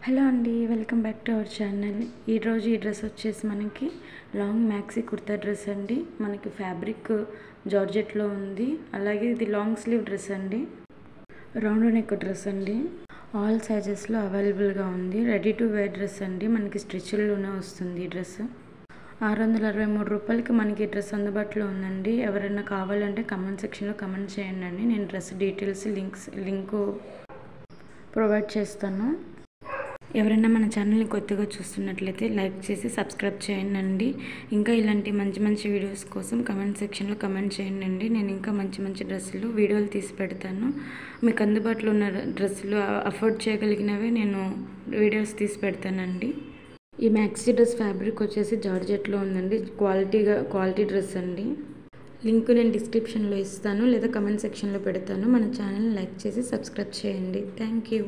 Hello అండి, welcome back to our channel. ఈరోజు ఈ డ్రెస్ వచ్చేసి మనకి లాంగ్ మ్యాక్సీ కుర్తా డ్రెస్ అండి. మనకి ఫ్యాబ్రిక్ జార్జెట్లో ఉంది. అలాగే ఇది లాంగ్ స్లీవ్ డ్రెస్ అండి, రౌండ్ నెక్ డ్రెస్ అండి. ఆల్ సైజెస్లో అవైలబుల్గా ఉంది. రెడీ టు వేర్ డ్రెస్ అండి. మనకి స్ట్రెచ్లోనే వస్తుంది ఈ డ్రెస్. 663 రూపాయలకి మనకి డ్రెస్ అందుబాటులో ఉందండి. ఎవరైనా కావాలంటే కమెంట్ సెక్షన్లో కమెంట్ చేయండి. నేను డ్రెస్ డీటెయిల్స్ లింకు ప్రొవైడ్ చేస్తాను. ఎవరైనా మన ఛానల్ని కొత్తగా చూస్తున్నట్లయితే లైక్ చేసి సబ్స్క్రైబ్ చేయండి. ఇంకా ఇలాంటి మంచి మంచి వీడియోస్ కోసం కమెంట్ సెక్షన్లో కమెంట్ చేయండి. నేను ఇంకా మంచి మంచి డ్రెస్సులు వీడియోలు తీసి పెడతాను. మీకు అందుబాటులో ఉన్న డ్రెస్సులు అఫోర్డ్ చేయగలిగినవే నేను వీడియోస్ తీసి పెడతానండి. ఈ మ్యాక్సీ డ్రెస్ ఫ్యాబ్రిక్ వచ్చేసి జార్జెట్లో ఉందండి. క్వాలిటీ డ్రెస్ అండి. లింక్ నేను డిస్క్రిప్షన్లో ఇస్తాను లేదా కమెంట్ సెక్షన్లో పెడతాను. మన ఛానల్ని లైక్ చేసి సబ్స్క్రైబ్ చేయండి. Thank you.